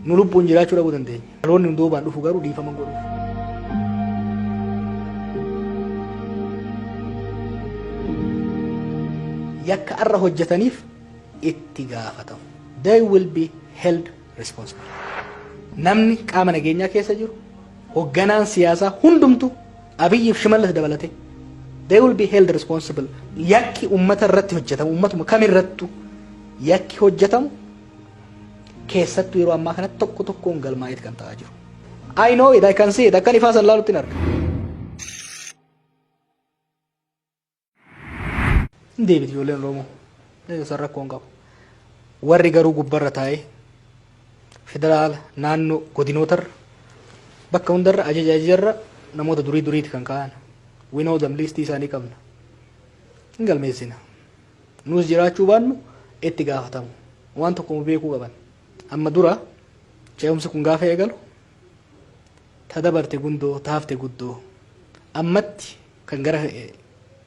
nu lubbuun jiraachuu dhabuu dandeenya. Dhaloonni nu duubaan dhufu garuu dhiifama godhuuf. Yakka arra hojjetaniif itti gaafatamu. They will be held responsible. Namni qaama nageenyaa keessa jiru, hogganaan siyaasaa hundumtu Abiyyiif Shimallis dabalate. They will be held responsible. Yakki ummata irratti hojjetamu, ummatuma kamirrattu yakki hojjetamu keessattuu yeroo ammaa kanatti tokko tokkoon galmaa'eet kan ta'aa jiru. I know it, I can see it. Akkan ifaa san laalutti hin arga. Deebiti ijoolleen Oromoo. San rakkoon qabu. Warri garuu gubbarra taa'ee federaala naannoo godinootarra bakka hundarra ajajarra namoota duriiti kan ka'an. We know them, listii isaanii qabna. Hin galmeessina. Nus jiraachuu baannu itti gaafatamu. Waan tokko beekuu qaban. Amma dura ce'umsi kun gaafa eegalu ta dabarte gundoo taafte guddoo ammatti kan gara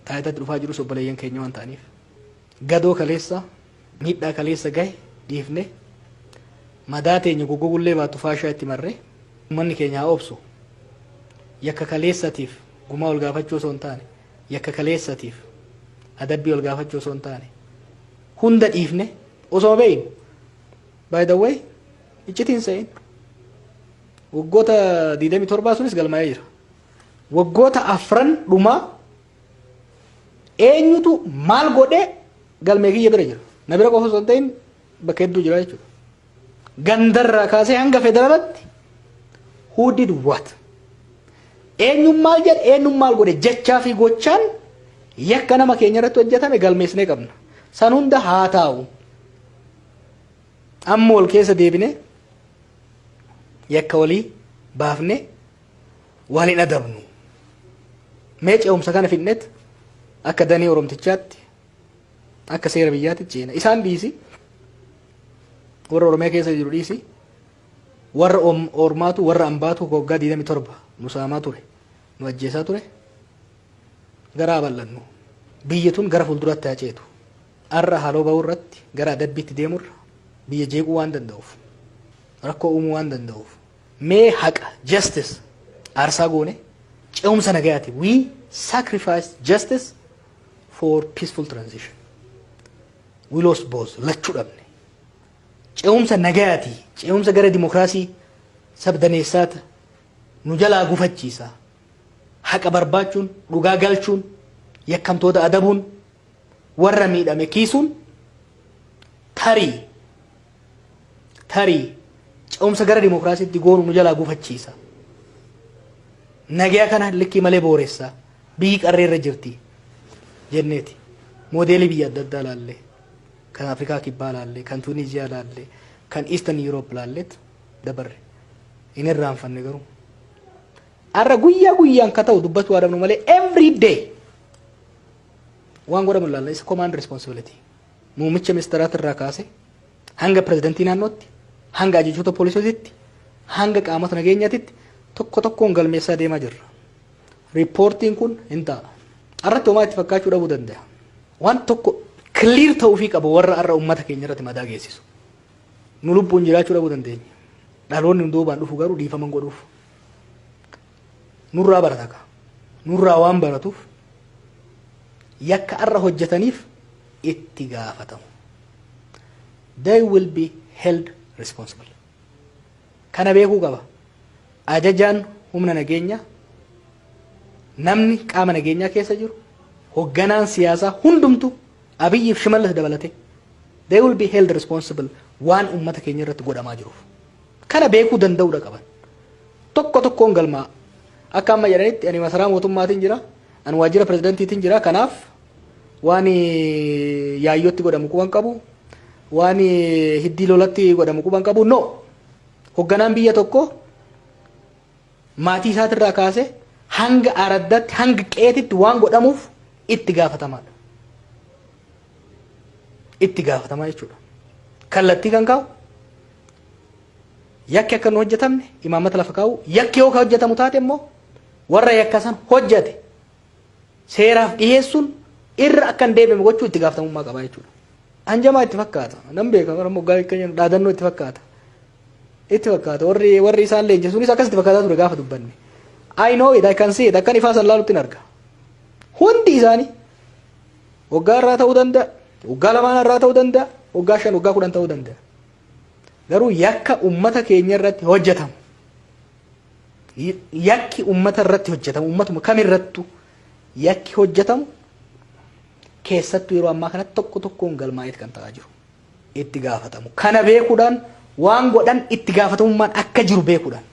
taayitaatti dhufaa jiru obboleeyyan keenya waan ta'aniif gadoo kaleessa miidhaa kaleessa gahe dhiifne madaa teenya goggogullee baatu faashaa itti marree uummanni keenya haa obsu yakka kaleessatiif gumaa ol gaafachuu osoo hin taane yakka kaleessatiif adabbii ol gaafachuu osoo hin taane hunda dhiifne osoo beeyin. By the way, iccitiin sa'in waggoota 27 sunis galmaa'ee jira. Waggoota afran dhumaa eenyutu maal godhee galmee kiyya bira jira. Na bira qofa osoo hin ta'in bakka hedduu jira jechuudha. Gandarraa kaasee hanga federaalatti who did what? Eenyuun maal jedhe eenyuun maal godhe jechaa fi gochaan yakka nama keenya irratti hojjetame galmeessinee qabna. San hunda haa taa'u. Amma ol keessa deebine yakka walii baafne waliin adabnu. Mee ce'umsa kana fidnet akka danee Oromtichaatti akka seera biyyaatti ceena. Isaan dhiisi warra Oromiyaa keessa jiru dhiisi warra Ormaatu warra Ambaatu waggaa 27 nu saamaa ture nu ajjeesaa ture garaa bal'annu biyyi tun gara fuulduraatti haa ceetu. Arra haaloo ba'uu irratti gara adabbiitti deemurra biyya jeequu waan danda'uuf rakkoo uumuu waan danda'uuf mee haqa justice aarsaa goone ce'umsa nagayaati. We sacrifice justice for peaceful transition. We lost both lachuu dhabne ce'umsa nagayaati ce'umsa gara dimokiraasii sabdaneessaata nu jalaa gufachiisa. Haqa barbaachuun dhugaa galchuun yakkamtoota adabuun warra miidhame kiisuun tarii ce'umsa gara dimokiraasiitti goonu nu jalaa gufachiisa. Nagaya kana likkii malee booressaa biyyi qarreerra jirti jenneeti. Moodeelii biyya adda addaa laallee kan Afrikaa kibbaa laallee kan Tuuniziyaa laallee kan Eastern Europe laalleet dabarre hin irraanfanne garuu arra guyyaa guyyaan ka ta'u dubbatu adabnu malee every day waan godhamu laalla isa command responsibility. Muummicha ministeeraat irraa kaase hanga pirezidantii naannootti hanga ajajjoota poolisootitti hanga qaamota nageenyaatitti tokko tokkoon galmeessaa deemaa jirra. Riippoortiin kun hin ta'a. Arratti homaa itti fakkaachuu dhabuu danda'a. Waan tokko clear ta'uufii qaba warra arra uummata keenya irratti madaa geessisu. Nu lubbuun jiraachuu dhabuu dandeenya. Dhaloonni nu duubaan dhufu garuu dhiifama godhuuf. Nurraa barata. Nurraa waan baratuuf yakka arra hojjetaniif itti gaafatamu. They will be held responsible. Kana beekuu qaba. Ajajaan humna nageenya namni qaama nageenyaa keessa jiru hogganaan siyaasaa hundumtu Abiyyiif Shimallis dabalate. They will be held responsible waan ummata keenya irratti godhamaa jiruuf. Kana beekuu danda'uudha qaban. Tokko tokkoon galmaa akka amma jedhanitti ani masaraa mootummaatiin jira ani waajjira pirezidantiitiin jira kanaaf waan yaayyootti godhamu quban qabu waan hiddii lolatti godhamu quban qabu no. Hogganaan biyya tokko maatii isaatirraa kaase hanga araddatti hanga qeetitti waan godhamuuf itti gaafatamadha. Itti gaafatamaa jechuudha. Kallattii kan kaa'u yakki akka nu hojjetamne imaamata lafa kaa'u yakki yoo ka hojjetamu taate immoo warra yakka san hojjete seeraaf dhiyeessuun irra akka hin deebine gochuu itti gaafatamummaa qaba jechuudha. Anjamaa itti fakkaata. Nan beeka gara moggaa keenya dhaadannoo itti fakkaata. itti fakkaata warri isaan leenjii sunis akkasitti fakkaataa ture gaafa dubbanne. I know it, I can see it, akkan ifaa san laalutti hin arga. Hundi isaanii waggaa irraa ta'uu danda'a, waggaa lamaan irraa ta'uu danda'a, waggaa 5 waggaa 10 ta'uu danda'a. Garuu yakka ummata keenya irratti hojjetamu. Yakki ummata irratti hojjetamu, ummatuma kamirrattu yakki hojjetamu keessattuu yeroo ammaa kanatti tokko tokkoon galmaa'eet kan ta'aa jiru. Itti gaafatamu. Kana beekuudhaan waan godhan itti gaafatamummaan akka jiru beekuudhaan.